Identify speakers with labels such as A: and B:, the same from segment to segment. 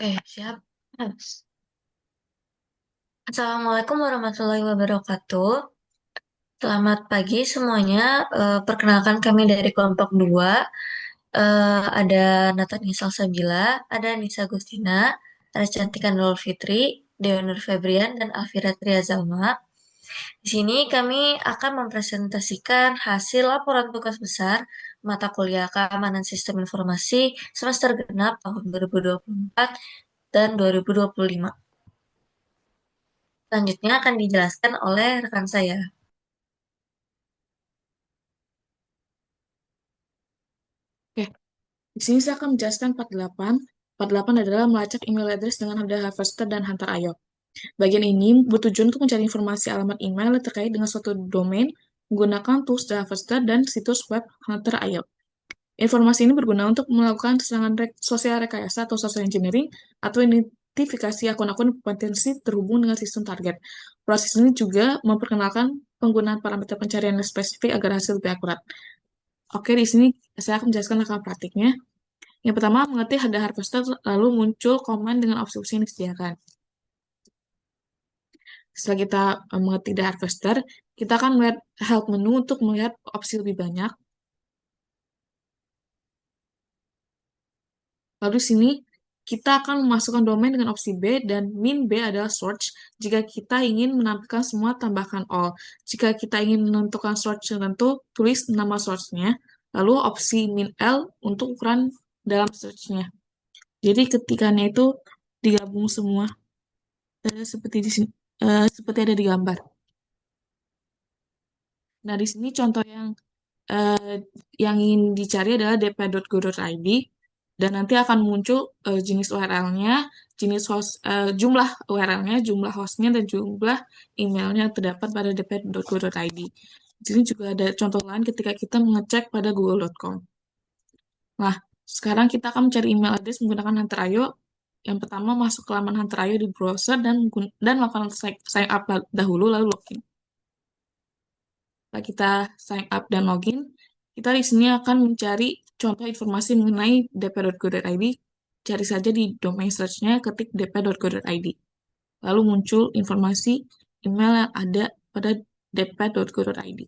A: Oke, siap. Mas. Assalamualaikum warahmatullahi wabarakatuh. Selamat pagi semuanya. Perkenalkan kami dari kelompok 2. Ada Nathan Salsabila, ada Nisa Gustina, ada Cantika Nurul Fitri, Dewa Nur Febrian, dan Alfira Triazalma. Di sini kami akan mempresentasikan hasil laporan tugas besar mata kuliah Keamanan Sistem Informasi semester genap tahun 2024 dan 2025. Selanjutnya akan dijelaskan oleh rekan saya.
B: Oke, di sini saya akan menjelaskan 48. 48 adalah melacak email address dengan Ada Harvester dan Hunter IO. Bagian ini bertujuan untuk mencari informasi alamat email yang terkait dengan suatu domain menggunakan tools The Harvester dan situs web Hunter IO. Informasi ini berguna untuk melakukan serangan sosial rekayasa atau social engineering atau identifikasi akun-akun potensi terhubung dengan sistem target. Proses ini juga memperkenalkan penggunaan parameter pencarian yang spesifik agar hasil lebih akurat. Oke, di sini saya akan menjelaskan langkah praktiknya. Yang pertama, mengetik ada harvester, lalu muncul command dengan opsi-opsi yang disediakan. Setelah kita mengetik the harvester, kita akan melihat help menu untuk melihat opsi lebih banyak. Lalu di sini, kita akan memasukkan domain dengan opsi B, dan min B adalah search. Jika kita ingin menampilkan semua, tambahkan all. Jika kita ingin menentukan search tertentu, tulis nama search-nya. Lalu opsi min L untuk ukuran dalam search-nya. Jadi ketikannya itu digabung semua. Seperti di sini, seperti ada di gambar. Nah, di sini contoh eh, yang ingin dicari adalah dp.go.id dan nanti akan muncul jenis URL-nya, jumlah URL-nya, jumlah hostnya, dan jumlah emailnya yang terdapat pada dp.go.id. Di sini juga ada contoh lain ketika kita mengecek pada google.com. Nah, sekarang kita akan mencari email address menggunakan Hunter.io. Yang pertama, masuk ke laman Hunter.io di browser dan melakukan sign up dahulu, lalu login. Setelah kita sign up dan login, kita di sini akan mencari contoh informasi mengenai dp.go.id. Cari saja di domain search-nya, ketik dp.go.id. Lalu muncul informasi email yang ada pada dp.go.id.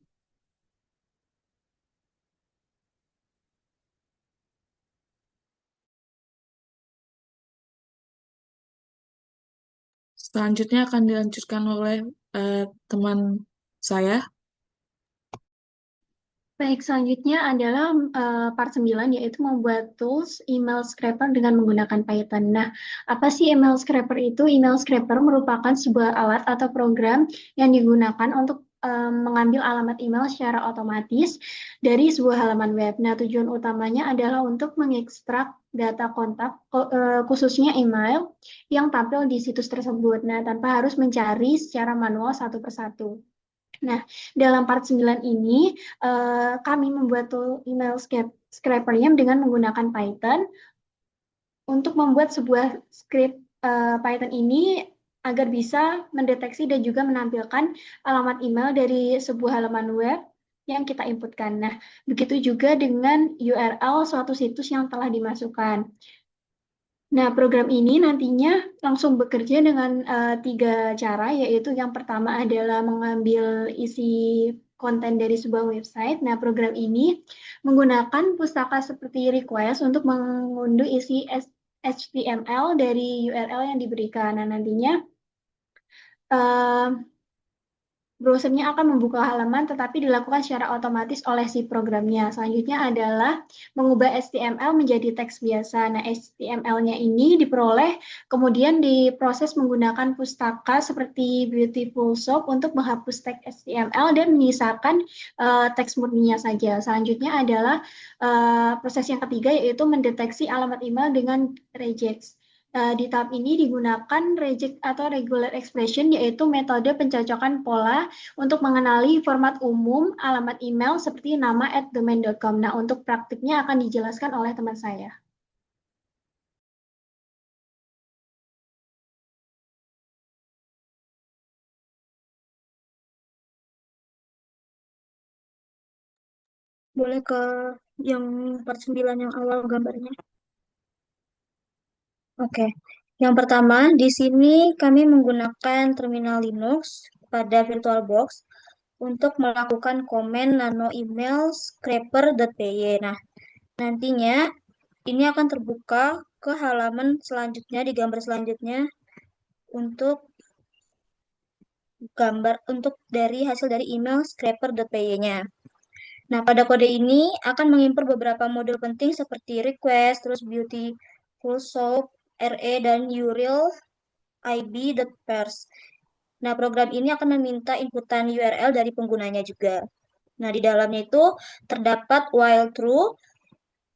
B: Selanjutnya akan dilanjutkan oleh teman saya.
C: Baik, selanjutnya adalah part 9, yaitu membuat tools email scraper dengan menggunakan Python. Nah, apa sih email scraper itu? Email scraper merupakan sebuah alat atau program yang digunakan untuk mengambil alamat email secara otomatis dari sebuah halaman web. Nah, tujuan utamanya adalah untuk mengekstrak data kontak, khususnya email, yang tampil di situs tersebut. Nah, tanpa harus mencari secara manual satu persatu. Nah, dalam part 9 ini, kami membuat tool email scraper-nya dengan menggunakan Python untuk membuat sebuah script Python ini agar bisa mendeteksi dan juga menampilkan alamat email dari sebuah halaman web yang kita inputkan. Nah, begitu juga dengan URL suatu situs yang telah dimasukkan. Nah, program ini nantinya langsung bekerja dengan tiga cara, yaitu yang pertama adalah mengambil isi konten dari sebuah website. Nah, program ini menggunakan pustaka seperti request untuk mengunduh isi HTML dari URL yang diberikan. Nah, nantinya eh, browsernya akan membuka halaman tetapi dilakukan secara otomatis oleh si programnya. Selanjutnya adalah mengubah HTML menjadi teks biasa. Nah, HTML-nya ini diperoleh kemudian diproses menggunakan pustaka seperti Beautiful Shop untuk menghapus teks HTML dan menyisakan teks murninya saja. Selanjutnya adalah proses yang ketiga, yaitu mendeteksi alamat email dengan regex. Di tahap ini digunakan reject atau regular expression, yaitu metode pencocokan pola untuk mengenali format umum alamat email seperti nama@domain.com. Nah, untuk praktiknya akan dijelaskan oleh teman saya. Boleh ke yang part 9 yang awal gambarnya. Oke.
D: Yang pertama, di sini kami menggunakan terminal Linux pada VirtualBox untuk melakukan komen nano email scraper.py. Nah, nantinya ini akan terbuka ke halaman selanjutnya di gambar selanjutnya untuk dari hasil dari email scraper.py-nya. Nah, pada kode ini akan mengimpor beberapa modul penting seperti request, terus beautiful soap, RE, dan URL ib.pers. Nah, program ini akan meminta inputan URL dari penggunanya juga. Nah, di dalamnya itu terdapat while true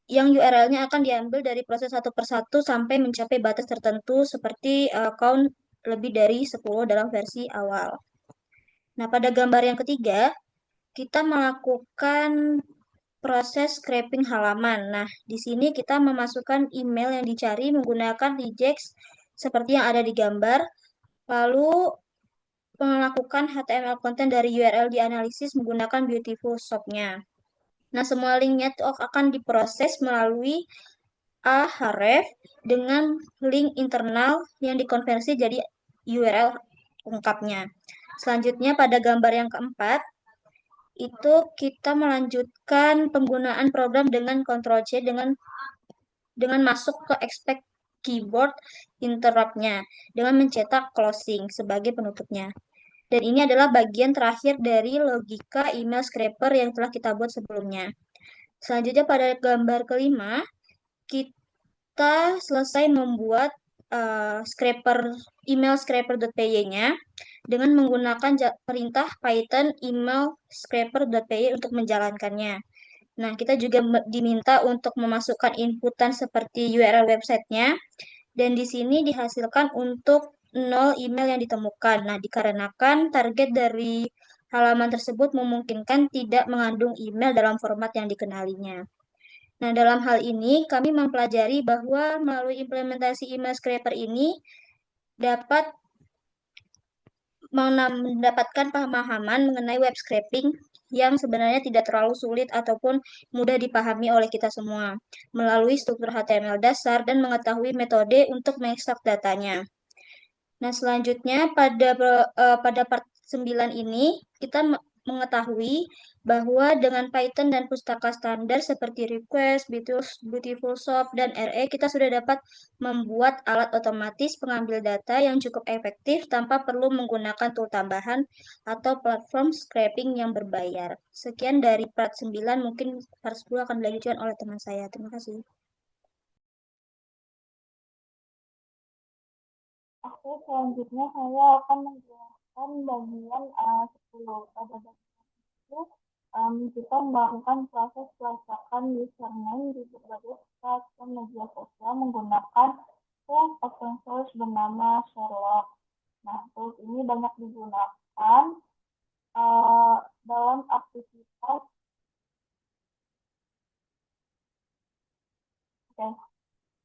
D: yang URL-nya akan diambil dari proses satu persatu sampai mencapai batas tertentu seperti count lebih dari 10 dalam versi awal. Nah, pada gambar yang ketiga, kita melakukan proses scraping halaman. Nah, di sini kita memasukkan email yang dicari menggunakan regex seperti yang ada di gambar, lalu melakukan HTML konten dari URL dianalisis menggunakan Beautiful Shop-nya. Nah, semua linknya itu akan diproses melalui Ahref dengan link internal yang dikonversi jadi URL lengkapnya. Selanjutnya pada gambar yang keempat, itu kita melanjutkan penggunaan program dengan Ctrl C dengan masuk ke expect keyboard interrupt-nya dengan mencetak closing sebagai penutupnya. Dan ini adalah bagian terakhir dari logika email scraper yang telah kita buat sebelumnya. Selanjutnya pada gambar kelima, kita selesai membuat scraper email scraper.py-nya dengan menggunakan perintah Python email scraper.py untuk menjalankannya. Nah, kita juga diminta untuk memasukkan inputan seperti URL websitenya, dan di sini dihasilkan untuk 0 email yang ditemukan. Nah, dikarenakan target dari halaman tersebut memungkinkan tidak mengandung email dalam format yang dikenalinya. Nah, dalam hal ini kami mempelajari bahwa melalui implementasi email scraper ini dapat mendapatkan pemahaman mengenai web scraping yang sebenarnya tidak terlalu sulit ataupun mudah dipahami oleh kita semua melalui struktur HTML dasar dan mengetahui metode untuk mengekstrak datanya. Nah, selanjutnya pada part 9 ini kita mengetahui bahwa dengan Python dan pustaka standar seperti request, beautiful shop, dan RE kita sudah dapat membuat alat otomatis pengambil data yang cukup efektif tanpa perlu menggunakan tool tambahan atau platform scraping yang berbayar. Sekian dari part 9, mungkin part 10 akan dilanjutkan oleh teman saya. Terima kasih.
E: Oke, selanjutnya saya akan menjelaskan bagian 10. Pada bagian itu, kita melakukan proses pelacakan username di berbagai platform media sosial menggunakan tools open source bernama Sherlock. Nah, tools ini banyak digunakan dalam aktivitas. Oke,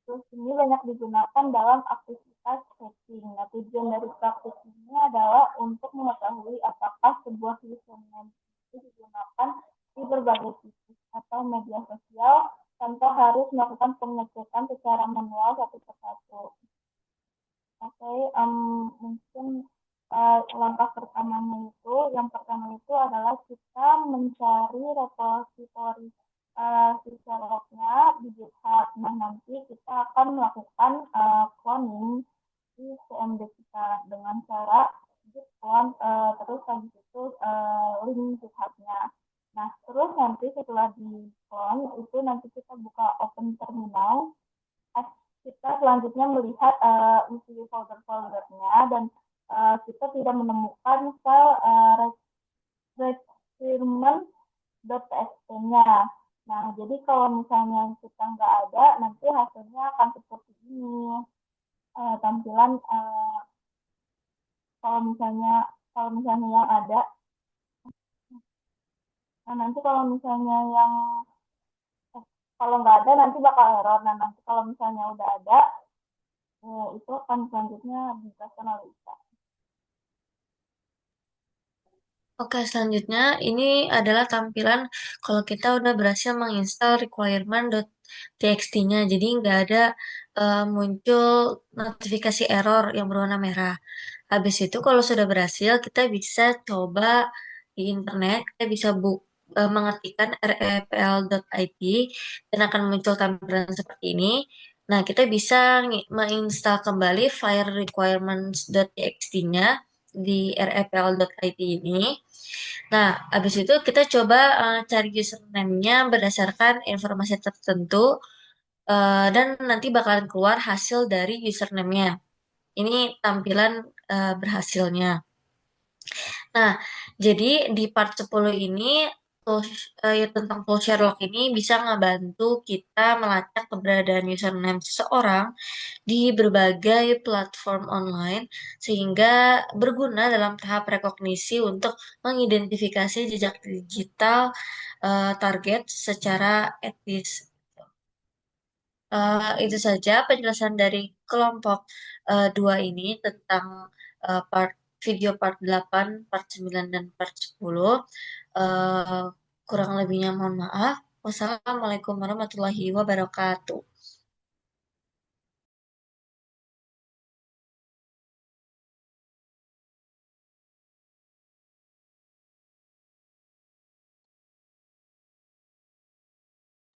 E: tools ini banyak digunakan dalam aktivitas hacking. Nah, tujuan dari praktik ini adalah untuk mengetahui apakah sebuah username itu digunakan di berbagai situs atau media sosial tanpa harus melakukan pengecekan secara manual satu persatu. Oke, mungkin langkah pertamanya yang pertama itu adalah kita mencari repositori si Sherlock-nya di GitHub. Nah, nanti kita akan melakukan cloning di CMD kita dengan cara git clone terus habis itu link GitHub-nya. Nah, terus nanti setelah di clone itu nanti kita buka open terminal. Kita selanjutnya melihat isi folder-foldernya dan kita tidak menemukan file requirement.txt-nya. Nah, jadi kalau misalnya kita nggak ada, nanti hasilnya akan seperti ini. Tampilan kalau misalnya yang ada. Nah, nanti kalau misalnya kalau nggak ada nanti bakal error. Nah, nanti kalau misalnya udah ada, itu akan selanjutnya dijelaskan oleh Ika.
A: Oke, selanjutnya ini adalah tampilan kalau kita udah berhasil menginstal requirement.txt-nya. Jadi nggak ada muncul notifikasi error yang berwarna merah. Habis itu kalau sudah berhasil, kita bisa coba di internet, kita bisa mengetikkan repl.id dan akan muncul tampilan seperti ini. Nah, kita bisa menginstal kembali file requirements.txt-nya di repl.id ini. Nah, habis itu kita coba cari username-nya berdasarkan informasi tertentu dan nanti bakalan keluar hasil dari username-nya. Ini tampilan berhasilnya. Nah, jadi di part 10 ini tentang tool Sherlock ini bisa ngebantu kita melacak keberadaan username seseorang di berbagai platform online sehingga berguna dalam tahap rekognisi untuk mengidentifikasi jejak digital target secara etis. Itu saja penjelasan dari kelompok 2 ini tentang video part 8, part 9, dan part 10. Kurang lebihnya mohon maaf. Wassalamualaikum warahmatullahi wabarakatuh.